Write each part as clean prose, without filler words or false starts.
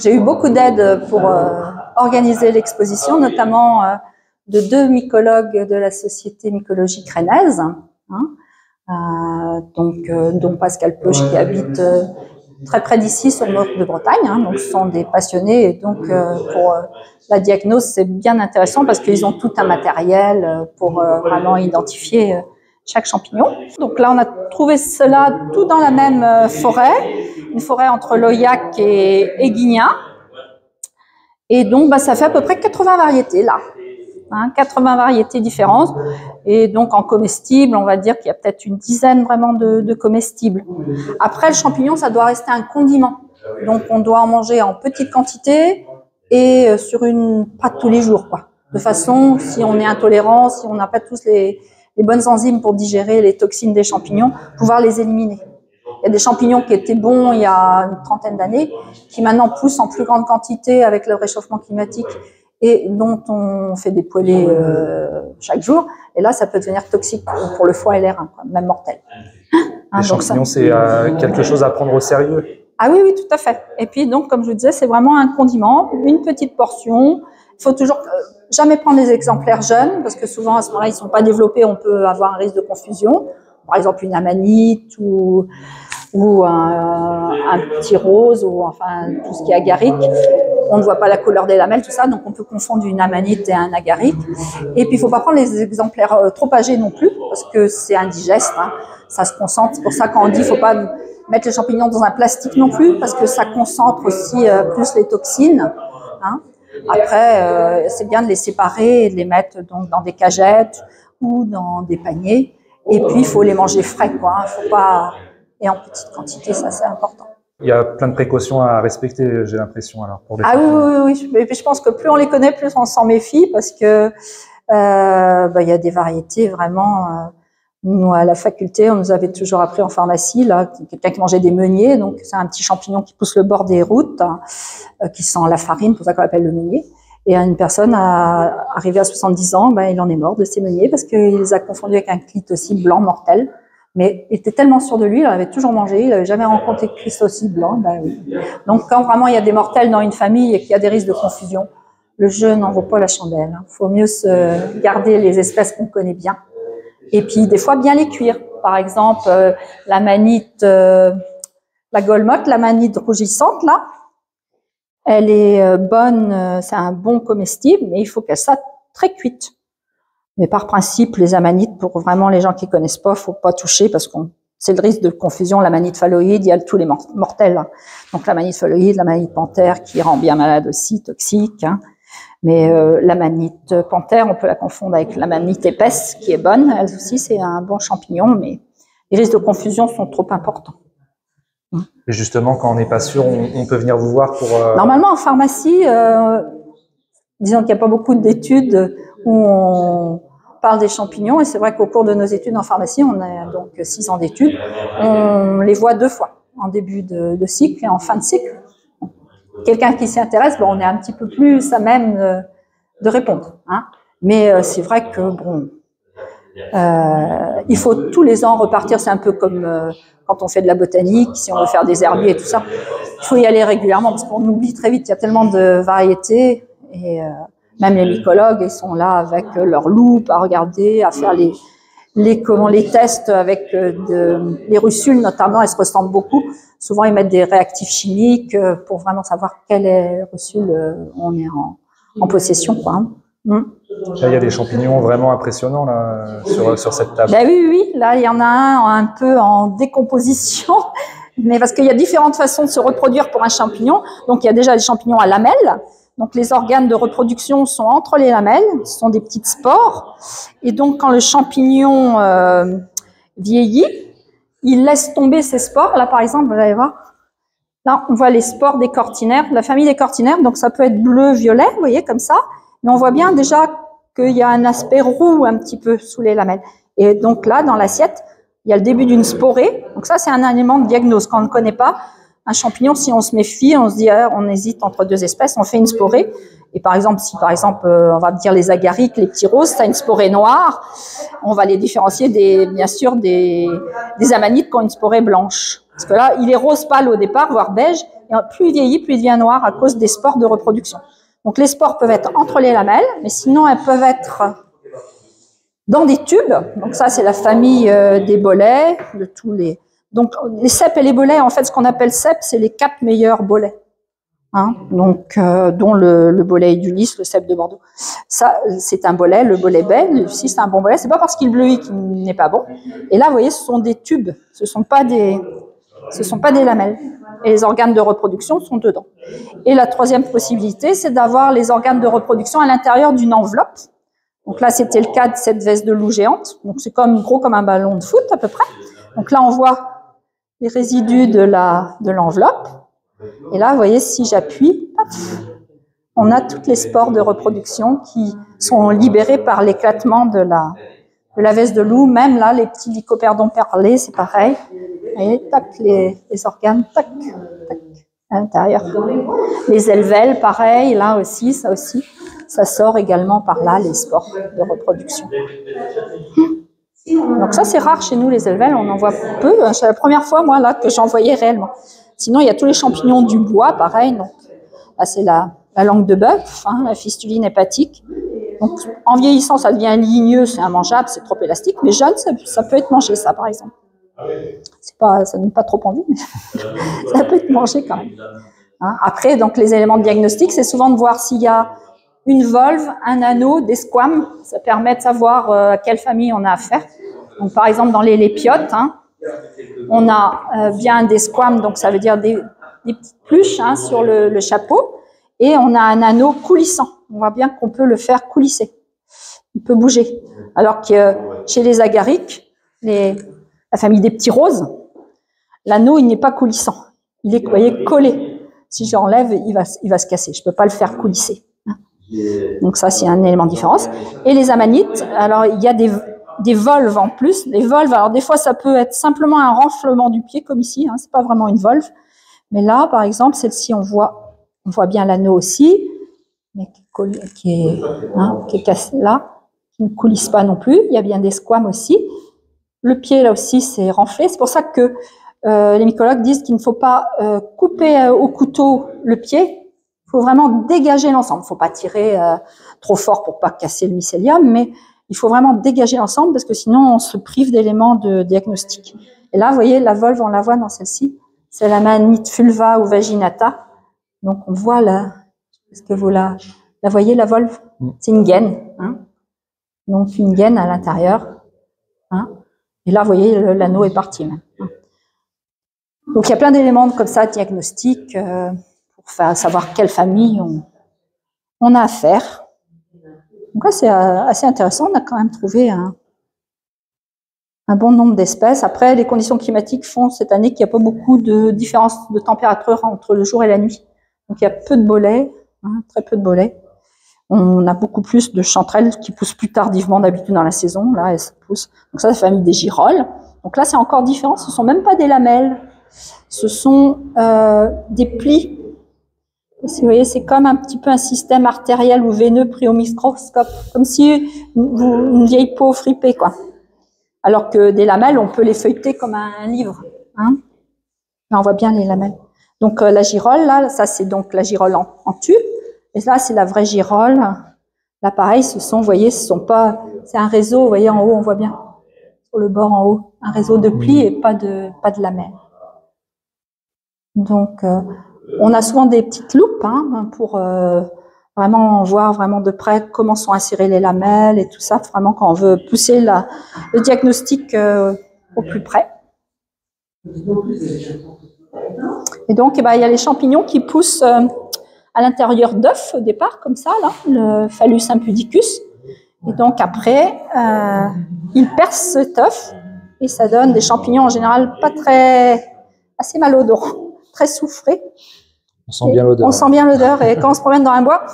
J'ai eu beaucoup d'aide pour organiser l'exposition, notamment de 2 mycologues de la Société mycologique rennaise, dont Pascal Peuch qui habite très près d'ici sur le nord de Bretagne. Donc ce sont des passionnés et donc pour la diagnose c'est bien intéressant parce qu'ils ont tout un matériel pour vraiment identifier chaque champignon. Donc là on a trouvé cela tout dans la même forêt, une forêt entre Loyac et Guignan. Et donc ça fait à peu près 80 variétés là. 80 variétés différentes, et donc en comestibles, on va dire qu'il y a peut-être une dizaine vraiment de comestibles. Après, le champignon, ça doit rester un condiment, donc on doit en manger en petite quantité et sur pas tous les jours, quoi. De façon, si on est intolérant, si on n'a pas tous les bonnes enzymes pour digérer les toxines des champignons, pouvoir les éliminer. Il y a des champignons qui étaient bons il y a une trentaine d'années, qui maintenant poussent en plus grande quantité avec le réchauffement climatique, et dont on fait des poêlées chaque jour. Et là, ça peut devenir toxique pour le foie et les reins, même mortel. Les champignons, c'est quelque chose à prendre au sérieux. Ah oui, oui, tout à fait. Et puis, donc, comme je vous disais, c'est vraiment un condiment, une petite portion. Il faut toujours jamais prendre les exemplaires jeunes, parce que souvent, à ce moment-là, ils ne sont pas développés, on peut avoir un risque de confusion. Par exemple, une amanite ou un petit rose, ou enfin tout ce qui est agarique. On ne voit pas la couleur des lamelles, tout ça, donc on peut confondre une amanite et un agarique. Et puis il ne faut pas prendre les exemplaires trop âgés non plus, parce que c'est indigeste, ça se concentre. C'est pour ça qu'on dit qu'il ne faut pas mettre les champignons dans un plastique non plus, parce que ça concentre aussi plus les toxines. Après, c'est bien de les séparer et de les mettre donc dans des cagettes ou dans des paniers. Et puis il faut les manger frais, quoi. Faut pas... Et en petite quantité, ça c'est important. Il y a plein de précautions à respecter, j'ai l'impression, alors pour les oui. Mais je pense que plus on les connaît, plus on s'en méfie, parce que il y a des variétés vraiment. Nous, à la faculté, on nous avait toujours appris en pharmacie, là, quelqu'un qui mangeait des meuniers, donc c'est un petit champignon qui pousse le bord des routes, qui sent la farine, pour ça qu'on l'appelle le meunier. Et une personne arrivée à 70 ans, il en est mort de ces meuniers parce qu'il les a confondus avec un clitocide blanc mortel. Mais il était tellement sûr de lui, il en avait toujours mangé, il n'avait jamais rencontré de clitocide blanc. Oui. Donc quand vraiment il y a des mortels dans une famille et qu'il y a des risques de confusion, le jeu n'en vaut pas la chandelle. Il faut mieux se garder les espèces qu'on connaît bien. Et puis des fois bien les cuire. Par exemple, l'amanite, la golmotte, l'amanite rougissante là, elle est bonne, c'est un bon comestible, mais il faut qu'elle soit très cuite. Mais par principe, les amanites, pour vraiment les gens qui connaissent pas, faut pas toucher parce que c'est le risque de confusion. L'amanite phalloïde, il y a tous les mortels. Donc l'amanite phalloïde, l'amanite panthère qui rend bien malade aussi, toxique. Mais l'amanite panthère, on peut la confondre avec l'amanite épaisse qui est bonne. Elle aussi, c'est un bon champignon, mais les risques de confusion sont trop importants. Et justement, quand on n'est pas sûr, on peut venir vous voir pour... Normalement, en pharmacie, disons qu'il n'y a pas beaucoup d'études où on parle des champignons, et c'est vrai qu'au cours de nos études en pharmacie, on a donc 6 ans d'études, on les voit 2 fois, en début de cycle et en fin de cycle. Quelqu'un qui s'y intéresse, on est un petit peu plus à même de répondre. Mais c'est vrai que, il faut tous les ans repartir, c'est un peu comme quand on fait de la botanique, si on veut faire des herbiers et tout ça, il faut y aller régulièrement, parce qu'on oublie très vite, il y a tellement de variétés, et même les mycologues, ils sont là avec leur loupe à regarder, à faire les tests avec les russules notamment, elles se ressemblent beaucoup. Souvent, ils mettent des réactifs chimiques pour vraiment savoir quelle russule on est en possession, quoi. Là, il y a des champignons vraiment impressionnants là, sur cette table. Oui. Là, il y en a un peu en décomposition, mais parce qu'il y a différentes façons de se reproduire pour un champignon. Donc, il y a déjà les champignons à lamelles. Donc, les organes de reproduction sont entre les lamelles, ce sont des petites spores. Et donc, quand le champignon vieillit, il laisse tomber ces spores. Là, par exemple, vous allez voir, là, on voit les spores des cortinaires, la famille des cortinaires. Donc, ça peut être bleu-violet, vous voyez, comme ça. Mais on voit bien déjà qu'il y a un aspect roux un petit peu sous les lamelles. Et donc là, dans l'assiette, il y a le début d'une sporée. Donc ça, c'est un élément de diagnose. Quand on ne connaît pas un champignon, si on se méfie, on se dit, on hésite entre 2 espèces, on fait une sporée. Et par exemple, si on va dire les agariques, les petits roses, ça a une sporée noire, on va les différencier bien sûr des amanites qui ont une sporée blanche. Parce que là, il est rose pâle au départ, voire beige, et plus il vieillit, plus il devient noir à cause des spores de reproduction. Donc les spores peuvent être entre les lamelles, mais sinon elles peuvent être dans des tubes. Donc ça, c'est la famille des bolets, de tous les... Donc les cèpes et les bolets, en fait, ce qu'on appelle cèpes, c'est les 4 meilleurs bolets. Hein, donc, dont le bolet du lys, le cèpe de Bordeaux. Ça, c'est un bolet, le bolet belge, si c'est un bon bolet, c'est pas parce qu'il bleuit qu'il n'est pas bon. Et là, vous voyez, ce sont des tubes, ce sont pas des lamelles. Et les organes de reproduction sont dedans. Et la troisième possibilité, c'est d'avoir les organes de reproduction à l'intérieur d'une enveloppe. Donc là, c'était le cas de cette veste de loup géante. Donc c'est gros comme un ballon de foot à peu près. Donc là, on voit les résidus de l'enveloppe. Et là, vous voyez, si j'appuie, on a toutes les spores de reproduction qui sont libérées par l'éclatement de la veste de loup. Même là, les petits lycoperdons perlés, c'est pareil. Et tac, les organes, tac, tac, à l'intérieur. Les élevelles, pareil, là aussi, ça sort également par là, les spores de reproduction. Donc ça, c'est rare chez nous, les élevelles, on en voit peu. C'est la première fois, moi, là, que j'en voyais réellement. Sinon, il y a tous les champignons du bois, pareil. Donc, là, c'est la langue de bœuf, hein, la fistuline hépatique. Donc, en vieillissant, ça devient ligneux, c'est immangeable, c'est trop élastique. Mais jeune, ça peut être mangé, ça, par exemple. Ça donne pas trop envie, mais ça peut être mangé quand même. Hein, après, donc, les éléments de diagnostic, c'est souvent de voir s'il y a une volve, un anneau, des squames. Ça permet de savoir à quelle famille on a affaire. Donc, par exemple, dans les lépiotes, hein, on a bien des squames, donc ça veut dire des petites pluches hein, sur le chapeau, et on a un anneau coulissant. On voit bien qu'on peut le faire coulisser. Il peut bouger. Alors que chez les agariques, la famille des petits roses, l'anneau, il n'est pas coulissant. Il est, vous voyez, collé. Si j'enlève, il va se casser. Je ne peux pas le faire coulisser. Donc ça, c'est un élément de différence. Et les amanites, alors il y a des volves en plus. Les volves, alors des fois, ça peut être simplement un renflement du pied, comme ici. Hein, c'est pas vraiment une volve. Mais là, par exemple, celle-ci, on voit bien l'anneau aussi, mais qui est cassé là, qui ne coulisse pas non plus. Il y a bien des squames aussi. Le pied, là aussi, c'est renflé. C'est pour ça que les mycologues disent qu'il ne faut pas couper au couteau le pied. Il faut vraiment dégager l'ensemble. Il ne faut pas tirer trop fort pour pas casser le mycélium, mais il faut vraiment dégager l'ensemble parce que sinon, on se prive d'éléments de diagnostic. Et là, vous voyez, la volve, on la voit dans celle-ci. C'est la manite vulva ou vaginata. Donc, on voit là. Est-ce que vous la voyez, la volve? C'est une gaine. Hein, donc, une gaine à l'intérieur. Hein, et là, vous voyez, l'anneau est parti. Hein. Donc, il y a plein d'éléments comme ça, diagnostiques, pour savoir quelle famille on a affaire. Donc là, c'est assez intéressant. On a quand même trouvé un bon nombre d'espèces. Après, les conditions climatiques font cette année qu'il n'y a pas beaucoup de différence de température entre le jour et la nuit. Donc, il y a peu de bolets, hein, très peu de bolets. On a beaucoup plus de chanterelles qui poussent plus tardivement d'habitude dans la saison. Là, elles poussent. Donc ça, c'est la famille des girolles. Donc là, c'est encore différent. Ce ne sont même pas des lamelles. Ce sont des plis. Vous voyez, c'est comme un petit peu un système artériel ou veineux pris au microscope, comme si une vieille peau fripée, quoi. Alors que des lamelles, on peut les feuilleter comme un livre. Hein. Là, on voit bien les lamelles. Donc la girolle, là, ça c'est donc la girolle en tube. Et là, c'est la vraie girolle. Là, pareil, vous voyez, c'est un réseau, vous voyez, en haut, on voit bien, sur le bord en haut, un réseau de plis et pas de lamelles. Donc, on a souvent des petites loupes hein, pour vraiment voir vraiment de près comment sont insérées les lamelles et tout ça, vraiment quand on veut pousser le diagnostic au plus près. Et donc, il y a les champignons qui poussent à l'intérieur d'œufs au départ, comme ça, là, le phallus impudicus. Et donc après, ils percent cet œuf et ça donne des champignons en général assez malodorants, très soufrés. On sent bien l'odeur. On sent bien l'odeur et quand on se promène dans un bois,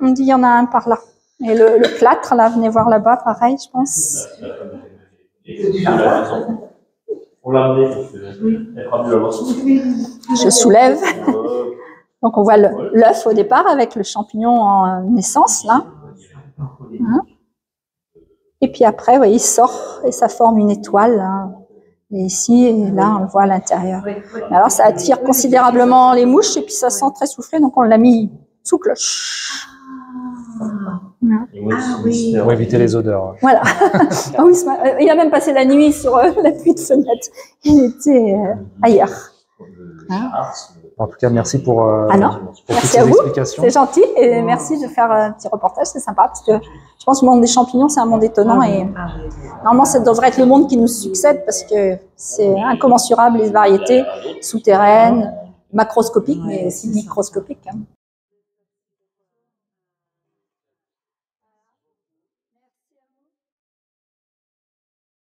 on dit il y en a un par là. Et le plâtre, là, venez voir là-bas, pareil, je pense. Je soulève. Donc on voit l'œuf au départ avec le champignon en naissance, là. Hein. Et puis après, vous voyez, il sort et ça forme une étoile. Hein. Et ici, et là, on le voit à l'intérieur. Alors, ça attire considérablement les mouches et puis ça sent très soufflé, donc on l'a mis sous cloche. Oui. Pour éviter les odeurs. Voilà. Ah oui, il a même passé la nuit sur l'appui de fenêtre. Il était ailleurs. En tout cas, merci pour toutes Merci ces à vous. explications. C'est gentil et merci de faire un petit reportage, c'est sympa parce que je pense que le monde des champignons, c'est un monde étonnant et normalement, ça devrait être le monde qui nous succède parce que c'est incommensurable les variétés souterraines, macroscopiques, mais aussi microscopiques.